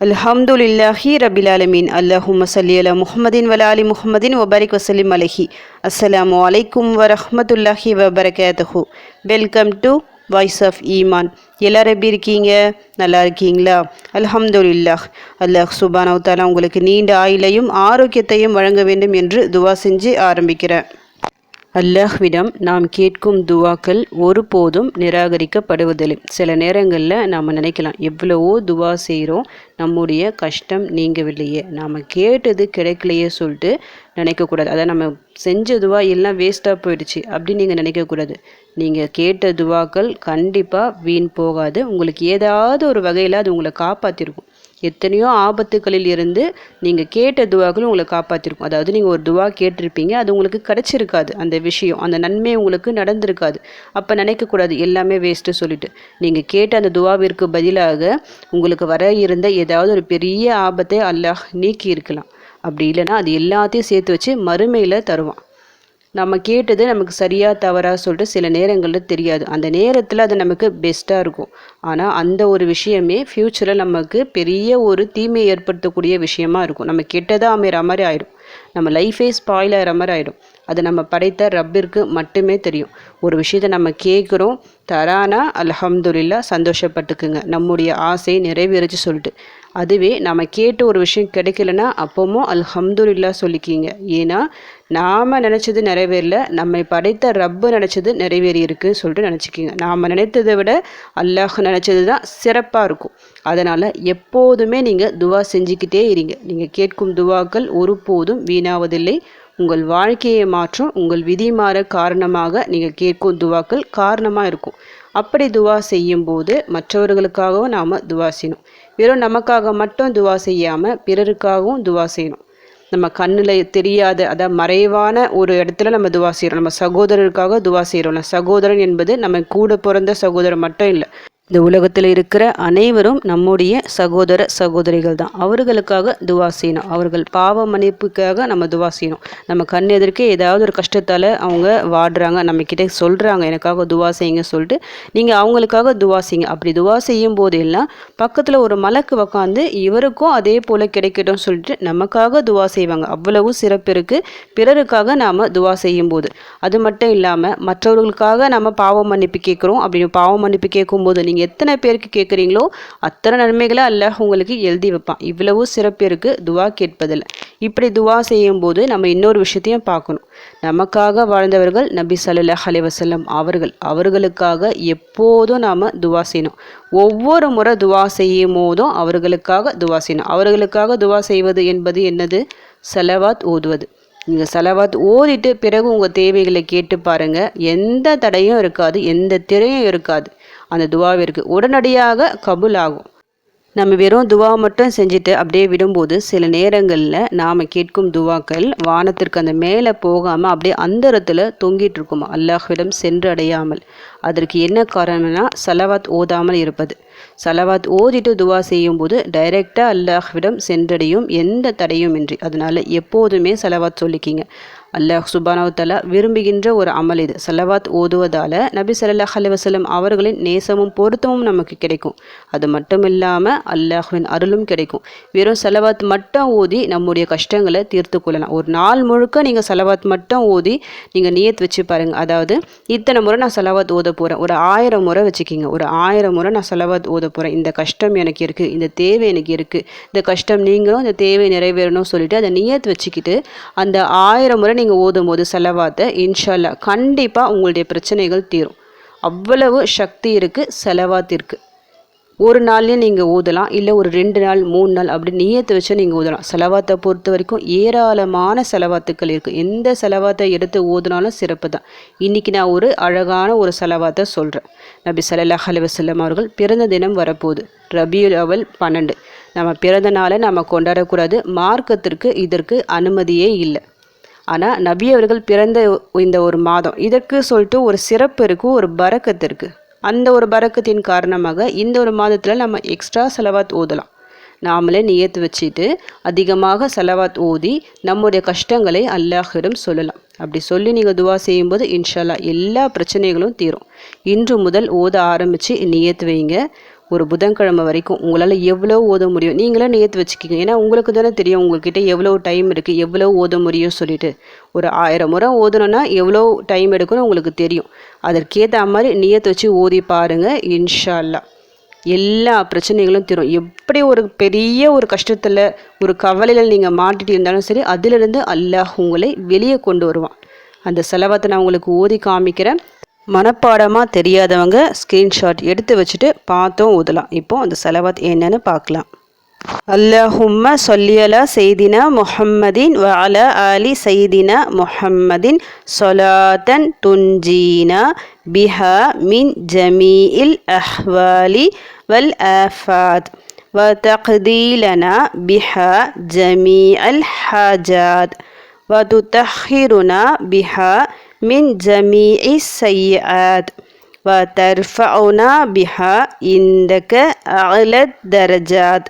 அல்ஹம்துலில்லாஹி ரபில் ஆலமீன். அல்லஹும்ம ஸல்லி அலா முஹம்மதின் வல ஆலி முஹம்மதின் வபாரிக் வசல்லிம் அலைஹி. அஸ்ஸலாமு அலைக்கும் வரஹ்மத்துல்லாஹி வபரகாத்துஹு. வெல்கம் டு வாய்ஸ் ஆஃப் ஈமான். எல்லாரும் எப்படி இருக்கீங்க? நல்லா இருக்கீங்களா? அல்ஹம்துலில்லாஹ். அல்லாஹ் சுப்ஹானஹு வ தஆலா உங்களுக்கு நீண்ட ஆயுளையும் ஆரோக்கியத்தையும் வழங்க வேண்டும் என்று துவா செஞ்சு ஆரம்பிக்கிறேன். அல்லாஹ்விடம் நாம் கேட்கும் துவாக்கள் ஒருபோதும் நிராகரிக்கப்படுவதில்லை. சில நேரங்களில் நாம் நினைக்கலாம், எவ்வளவோ துவா செய்கிறோம், நம்முடைய கஷ்டம் நீங்கவில்லையே, நாம் கேட்டது கிடைக்கலையே சொல்லிட்டு நினைக்கக்கூடாது. அதை நம்ம செஞ்ச துவா எல்லாம் வேஸ்ட்டாக போயிடுச்சு அப்படின்னு நீங்கள் நினைக்கக்கூடாது. நீங்கள் கேட்ட துவாக்கள் கண்டிப்பாக வீண் போகாது. உங்களுக்கு ஏதாவது ஒரு வகையில் அது உங்களை காப்பாற்றிருக்கும். எத்தனையோ ஆபத்துக்களில் இருந்து நீங்கள் கேட்ட துவாக்கள் உங்களை காப்பாற்றிருக்கும். அதாவது நீங்கள் ஒரு துவா கேட்டிருப்பீங்க, அது உங்களுக்கு கிடச்சிருக்காது, அந்த விஷயம், அந்த நன்மை உங்களுக்கு நடந்திருக்காது. அப்போ நினைக்கக்கூடாது எல்லாமே வேஸ்ட்டு சொல்லிட்டு. நீங்கள் கேட்ட அந்த துவாவிற்கு பதிலாக உங்களுக்கு வர இருந்த ஏதாவது ஒரு பெரிய ஆபத்தை அல்லாஹ் நீக்கி இருக்கலாம். அப்படி இல்லைன்னா அது எல்லாத்தையும் சேர்த்து வச்சு மறுமையில் தருவான். நம்ம கேட்டது நமக்கு சரியாக தவறா சொல்லிட்டு சில நேரங்களில் தெரியாது. அந்த நேரத்தில் அது நமக்கு பெஸ்ட்டாக இருக்கும். ஆனால் அந்த ஒரு விஷயமே ஃப்யூச்சரில் நமக்கு பெரிய ஒரு தீமையை ஏற்படுத்தக்கூடிய விஷயமா இருக்கும். நம்ம கெட்டதாக அமைகிற மாதிரி ஆயிடும். நம்ம லைஃபே ஸ்பாயில் ஆகிற மாதிரி ஆகிடும். அது நம்ம படைத்த ரப்பிற்கு மட்டுமே தெரியும். ஒரு விஷயத்தை நம்ம கேட்குறோம், தரானா அல்ஹம்துலில்லாஹ், சந்தோஷப்பட்டுக்குங்க, நம்முடைய ஆசை நிறைவேறிச்சு சொல்லிட்டு. அதுவே நம்ம கேட்டு ஒரு விஷயம் கிடைக்கலன்னா அப்பவும் அல்ஹம்துலில்லாஹ் சொல்லிக்கிங்க. ஏன்னா நாம் நினச்சது நிறைவேறல, நம்மை படைத்த ரப்பு நினச்சது நிறைவேறி இருக்குன்னு சொல்லிட்டு நினச்சிக்கிங்க. நாம் நினைத்ததை விட அல்லாஹ் நினச்சது தான் சிறப்பாக இருக்கும். அதனால் எப்போதுமே நீங்கள் துவா செஞ்சுக்கிட்டே இருங்க. நீங்கள் கேட்கும் துவாக்கள் ஒருபோதும் வீணாவதில்லை. உங்கள் வாழ்க்கையை மாற்றும், உங்கள் விதி மாற காரணமாக நீங்கள் கேட்கும் துவாக்கள் காரணமாக இருக்கும். அப்படி துவா செய்யும்போது மற்றவர்களுக்காகவும் நாம் துவா செய்யணும். வெறும் நமக்காக மட்டும் துவா செய்யாமல் பிறருக்காகவும் துவா செய்யணும். நம்ம கண்ணில் தெரியாத, அதாவது மறைவான ஒரு இடத்துல நம்ம துவா செய்கிறோம். நம்ம சகோதரருக்காக துவா செய்கிறோம். சகோதரன் என்பது நம்ம கூட பிறந்த சகோதரர் மட்டும் இல்லை. இந்த உலகத்தில் இருக்கிற அனைவரும் நம்முடைய சகோதர சகோதரிகள் தான். அவர்களுக்காக துவா செய்யணும். அவர்கள் பாவ மன்னிப்புக்காக நம்ம துவா செய்யணும். நம்ம கண் எதிர்க்கே ஏதாவது ஒரு கஷ்டத்தால் அவங்க வாடுறாங்க, நம்மக்கிட்ட சொல்கிறாங்க எனக்காக துவா செய்யுங்க சொல்லிட்டு நீங்கள் அவங்களுக்காக துவா செய்யுங்க. அப்படி துவா செய்யும் போதெல்லாம் பக்கத்தில் ஒரு மலக்கு உக்காந்து இவருக்கும் அதே போல் கிடைக்கட்டும் சொல்லிட்டு நமக்காக துவா செய்வாங்க. அவ்வளவு சிறப்பு இருக்குது பிறருக்காக நாம் துவா செய்யும்போது. அது மட்டும் இல்லாமல் மற்றவர்களுக்காக நம்ம பாவ மன்னிப்பு கேட்குறோம். அப்படி பாவ மன்னிப்பு கேட்கும்போது நீங்கள் எத்தனை பேருக்கு கேட்குறீங்களோ அத்தனை நன்மைகளை அல்லாஹ் உங்களுக்கு எழுதி வைப்பான். இவ்வளவு சிறப்பு இருக்குது துவா கேட்பதில். இப்படி துவா செய்யும் போது நம்ம இன்னொரு விஷயத்தையும் பார்க்கணும். நமக்காக வாழ்ந்தவர்கள் நபி ஸல்லல்லாஹு அலைஹி வஸல்லம் அவர்களுக்காக எப்போதும் நாம் துவா செய்யணும். ஒவ்வொரு முறை துவா செய்யும் போதும் அவர்களுக்காக துவா செய்யணும். அவர்களுக்காக துவா செய்வது என்பது என்னது? ஸலவாத் ஓதுவது. நீங்கள் ஸலவாத் ஓதிட்டு பிறகு உங்கள் தேவைகளை கேட்டு பாருங்கள். எந்த தடையும் இருக்காது, எந்த திரையும் இருக்காது. அந்த துவாவிற்கு உடனடியாக கபூல் ஆகும். நம்ம வெறும் துவா மட்டும் செஞ்சுட்டு அப்படியே விடும்போது சில நேரங்களில் நாம் கேட்கும் துவாக்கள் வானத்திற்கு அந்த மேலே போகாமல் அப்படியே அந்தரத்தில் தொங்கிட்டு இருக்குமா, அல்லாஹ்விடம் சென்று அடையாமல். அதற்கு என்ன காரணம்னா ஸலவாத் ஓதாமல் இருப்பது. ஸலவாத் ஓதிட்டு துவா செய்யும்போது டைரெக்டாக அல்லாஹ்விடம் சென்றடையும், எந்த தடையும் இன்றி. அதனால் எப்போதுமே ஸலவாத் சொல்லிக்கிங்க. அல்லாஹ் சுப்ஹானஹு வ தஆலா விரும்புகின்ற ஒரு அமல் இது. ஸலவாத் ஓதுவதால் நபி ஸல்லல்லாஹு அலைஹி வஸல்லம் அவர்களின் நேசமும் பொருத்தமும் நமக்கு கிடைக்கும். அது மட்டும் இல்லாமல் அல்லாஹ்வின் அருளும் கிடைக்கும். வெறும் ஸலவாத் மட்டும் ஓதி நம்முடைய கஷ்டங்களை தீர்த்து கொள்ளலாம். ஒரு நாள் முழுக்க நீங்கள் ஸலவாத் மட்டும் ஓதி நீங்கள் நியத் வச்சு பாருங்கள். அதாவது இத்தனை முறை நான் ஸலவாத் ஓத போகிறேன், ஒரு 1000 முறை வச்சுக்கிங்க. ஒரு 1000 முறை நான் ஸலவாத் ஓத போகிறேன், இந்த கஷ்டம் எனக்கு இருக்குது, இந்த தேவை எனக்கு இருக்குது, இந்த கஷ்டம் நீங்களும் இந்த தேவை நிறைவேறணும் சொல்லிட்டு அதை நியத் வச்சுக்கிட்டு அந்த 1000 முறை நீங்கள் ஓதும் போது ஸலவாத்தை இன்ஷா அல்லாஹ் கண்டிப்பாக உங்களுடைய பிரச்சனைகள் தீரும். அவ்வளவு சக்தி இருக்குது ஸலவாத்திற்கு. ஒரு நாள்லேயே நீங்கள் ஓதலாம், இல்லை ஒரு 2 நாள் 3 நாள் அப்படி நியத்தை வச்சு நீங்கள் ஓதலாம். ஸலவாத்தை பொறுத்த வரைக்கும் ஏராளமான ஸலவாத்துக்கள் இருக்குது. எந்த ஸலவாத்தை எடுத்து ஓதுனாலும் சிறப்பு தான். இன்றைக்கி நான் ஒரு அழகான ஒரு ஸலவாத்தை சொல்கிறேன். நபி ஸல்லல்லாஹு அலைஹி வஸல்லம் அவர்கள் பிறந்த தினம் வரப்போகுது. ரபியுல் அவல் 12. நம்ம பிறந்த நாளை நம்ம கொண்டாடக்கூடாது. மார்க்கத்திற்கு இதற்கு அனுமதியே இல்லை. ஆனால் நபி அவர்கள் பிறந்த இந்த ஒரு மாதம் இதற்கு சொல்லிட்டு ஒரு சிறப்பு இருக்குது, ஒரு பரக்கத்து இருக்குது. அந்த ஒரு பரக்கத்தின் காரணமாக இந்த ஒரு மாதத்தில் நம்ம எக்ஸ்ட்ரா ஸலவாத் ஓதலாம். நாமளே நியத்து வச்சுட்டு அதிகமாக ஸலவாத் ஓதி நம்முடைய கஷ்டங்களை அல்லாஹ்விடம் சொல்லலாம். அப்படி சொல்லி நீங்கள் துவா செய்யும்போது இன்ஷா அல்லாஹ் எல்லா பிரச்சனைகளும் தீரும். இன்று முதல் ஓத ஆரம்பித்து நியத்து வைங்க. ஒரு புதன்கிழமை வரைக்கும் உங்களால் எவ்வளோ ஓத முடியும் நீங்களே நியத்து வச்சுக்கிங்க. ஏன்னா உங்களுக்கு தானே தெரியும் உங்கள்கிட்ட எவ்வளோ டைம் இருக்குது, எவ்வளோ ஓத முடியும் சொல்லிட்டு. ஒரு 1000 முறை ஓதணுன்னா எவ்வளோ டைம் எடுக்குன்னு உங்களுக்கு தெரியும். அதற்கேற்ற மாதிரி நியத்து வச்சு ஓதி பாருங்கள். இன்ஷா அல்லாஹ் எல்லா பிரச்சனைகளும் தீரும். எப்படி ஒரு பெரிய ஒரு கஷ்டத்தில் ஒரு கவலையில் நீங்கள் மாட்டிட்டு இருந்தாலும் சரி, அதிலிருந்து அல்லாஹ் உங்களை வெளியே கொண்டு வருவான். அந்த செலவாத்தை நான் உங்களுக்கு ஓதி காமிக்கிறேன். மனப்பாடமாக தெரியாதவங்க ஸ்க்ரீன்ஷாட் எடுத்து வச்சுட்டு பார்த்தோம் ஓதலாம். இப்போது அந்த செலவாத் என்னன்னு பார்க்கலாம். அல்லாஹும்ம சொல்லி அலா செய்தினா முஹம்மதின் வ அலா ஆலி செய்தினா முஹம்மதின் சொலாத்தன் துன்ஜீனா பிஹா மின் ஜமீஇல் அஹ்வாலி வல் ஆஃபாத் வ தக்தீலனா பிஹா ஜமீஅல் ஹாஜாத் வ துதஹிருனா பிஹா من جميع السيئات وترفعنا بها عندك أعلى الدرجات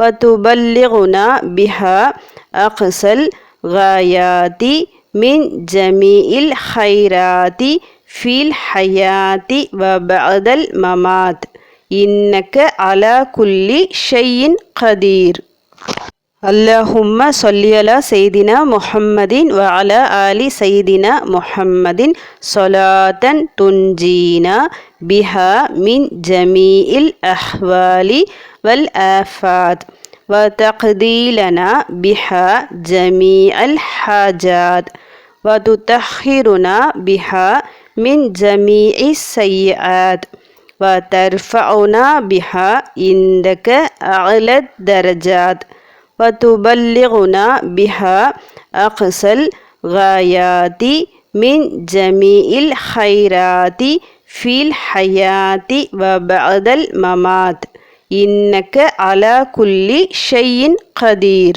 وتبلغنا بها أقصى الغايات من جميع الخيرات في الحياة وبعد الممات إنك على كل شيء قدير. அல்லாஹும்ம சொல்லி அலா செய்தினா முஹம்மதின் வ அலா ஆலி செய்தினா முஹம்மதின் சொலாத்தன் துன்ஜீனா பிஹா மின் ஜமீஇல் அஹ்வாலி வல் ஆஃபாத் வ தக்தீலனா பிஹா ஜமீஅல் ஹாஜாத் வ துதஹிருனா பிஹா மின் ஜமீஇ ஸய்யிஆத் வ தர்ஃபஉனா பிஹா இந்தக அஅலத் தரஜாத் وتبلغنا بها أقصى الغايات من جميع الخيرات في الحياة وبعد الممات إنك على كل شيء قدير.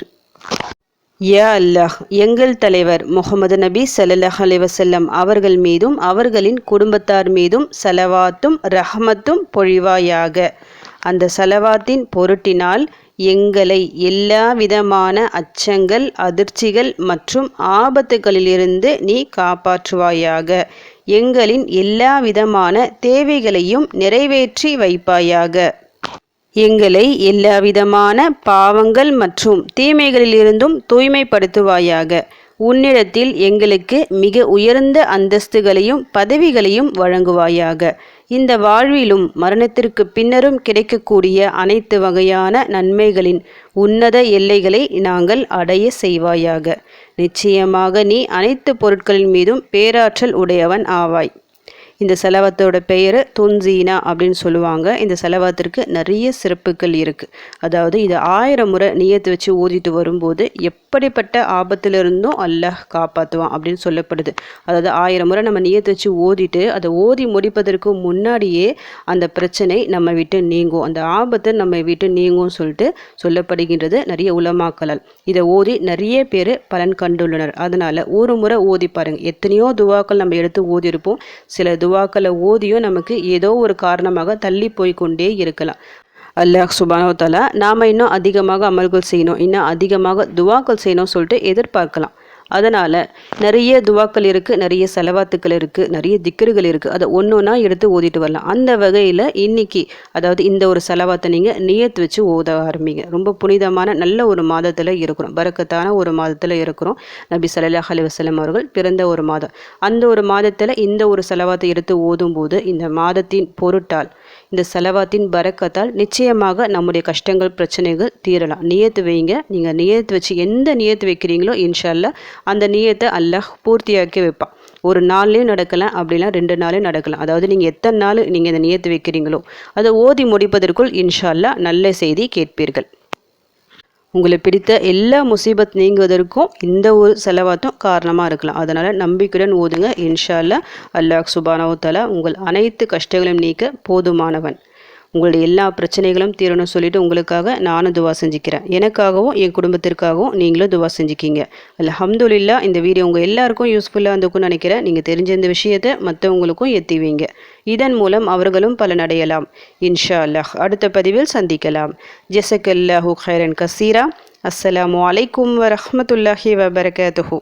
யா அல்லாஹ், எங்கள் தலைவர் முஹம்மது நபி ஸல்லல்லாஹு அலைஹி வஸல்லம் அவர்கள் மீதும் அவர்களின் குடும்பத்தார் மீதும் ஸலவாத்தும் ரஹ்மத்தும் பொழிவாயாக. அந்த ஸலவாத்தின் பொருட்டினால் எங்களை எல்லா விதமான அச்சங்கள், அதிர்ச்சிகள் மற்றும் ஆபத்துகளிலிருந்து நீ காப்பாற்றுவாயாக. எங்களின் எல்லா விதமான தேவைகளையும் நிறைவேற்றி வைப்பாயாக. எங்களை எல்லாவிதமான பாவங்கள் மற்றும் தீமைகளிலிருந்தும் தூய்மைப்படுத்துவாயாக. உன்னிடத்தில் எங்களுக்கு மிக உயர்ந்த அந்தஸ்துகளையும் பதவிகளையும் வழங்குவாயாக. இந்த வாழ்விலும் மரணத்திற்கு பின்னரும் கிடைக்கக்கூடிய அனைத்து வகையான நன்மைகளின் உன்னத எல்லைகளை நாங்கள் அடைய செய்வாயாக. நிச்சயமாக நீ அனைத்து பொருட்களின் மீதும் பேராற்றல் உடையவன் ஆவாய். இந்த செலவத்தோட பெயர் துன்ஜீனா அப்படின்னு சொல்லுவாங்க. இந்த செலவத்திற்கு நிறைய சிறப்புகள் இருக்குது. அதாவது இதை 1000 முறை நியத்து வச்சு ஓதிட்டு வரும்போது எப்படிப்பட்ட ஆபத்திலிருந்தும் அல்லாஹ் காப்பாற்றுவான் அப்படின்னு சொல்லப்படுது. அதாவது 1000 முறை நம்ம நியத்து வச்சு ஓதிட்டு அதை ஓதி முடிப்பதற்கு முன்னாடியே அந்த பிரச்சனை நம்ம விட்டு நீங்கும், அந்த ஆபத்து நம்ம விட்டு நீங்கும்னு சொல்லிட்டு சொல்லப்படுகின்றது நிறைய உலமாக்களால். இதை ஓதி நிறைய பேர் பலன் கண்டுள்ளனர். அதனால் ஒரு முறை ஓதி பாருங்கள். எத்தனையோ துவாக்கள் நம்ம எடுத்து ஓதியிருப்போம். சில துவாக்களை ஓதியும் நமக்கு ஏதோ ஒரு காரணமாக தள்ளி போய்கொண்டே இருக்கலாம். அல்லாஹ் சுப்ஹானஹு வ தஆலா நாம் இன்னும் அதிகமாக அமல்கள் செய்யணும், இன்னும் அதிகமாக துவாக்கள் செய்யணும் சொல்லிட்டு எதிர்பார்க்கலாம். அதனால் நிறைய துவாக்கள் இருக்குது, நிறைய செலவாத்துக்கள் இருக்குது, நிறைய திக்ருகள் இருக்குது. அதை ஒன்றா எடுத்து ஓதிட்டு வரலாம். அந்த வகையில் இன்றைக்கி அதாவது இந்த ஒரு செலவாத்தை நீங்கள் நியத்து வச்சு ஓத ஆரம்பிங்க. ரொம்ப புனிதமான நல்ல ஒரு மாதத்தில் இருக்கிறோம், பரக்கத்தான ஒரு மாதத்தில் இருக்கிறோம். நபி ஸல்லல்லாஹு அலைஹி வஸல்லம் அவர்கள் பிறந்த ஒரு மாதம். அந்த ஒரு மாதத்தில் இந்த ஒரு செலவாத்தை எடுத்து ஓதும்போது இந்த மாதத்தின் பொருட்டால், இந்த செலவாத்தின் பரக்கத்தால் நிச்சயமாக நம்முடைய கஷ்டங்கள் பிரச்சனைகள் தீரலாம். நியத்து வைங்க. நீங்கள் நியத்து வச்சு எந்த நியத்து வைக்கிறீங்களோ இன்ஷா அல்லாஹ் அந்த நியத்தை அல்லாஹ் பூர்த்தியாக்கி வைப்பான். ஒரு நாள்லேயும் நடக்கலாம், அப்படிலாம் 2 நாளையும் நடக்கலாம். அதாவது நீங்கள் எத்தனை நாள் நீங்கள் இந்த நியத்து வைக்கிறீங்களோ அதை ஓதி முடிப்பதற்குள் இன்ஷா அல்லாஹ் நல்ல செய்தி கேட்பீர்கள். உங்களை பிடித்த எல்லா முசீபத் நீங்குவதற்கும் இந்த ஒரு செலவாத்தும் காரணமாக இருக்கலாம். அதனால் நம்பிக்கையுடன் ஓதுங்க. இன்ஷா அல்லாஹ் அல்லாஹ் சுப்ஹானஹு வ தஆலா உங்கள் அனைத்து கஷ்டங்களையும் நீக்க போதுமானவன். உங்களுடைய எல்லா பிரச்சனைகளும் தீரணும் சொல்லிட்டு உங்களுக்காக நானும் துவா செஞ்சுக்கிறேன். எனக்காகவும் என் குடும்பத்திற்காகவும் நீங்களும் துவா செஞ்சுக்கிங்க. அல்ஹம்துலில்லாஹ். இந்த வீடியோ உங்கள் எல்லாருக்கும் யூஸ்ஃபுல்லாக இருந்துக்கும்னு நினைக்கிறேன். நீங்கள் தெரிஞ்ச இந்த விஷயத்தை மற்றவங்களுக்கும் எத்தி வைங்க. இதன் மூலம் அவர்களும் பலனடையலாம். இன்ஷா அல்லாஹ். அடுத்த பதிவில் சந்திக்கலாம். ஜஸக்கல்லாஹு கைரன் கசீரா. அஸ்ஸலாமு அலைக்கும் வரஹ்மத்துல்லாஹி வபரகாத்துஹு.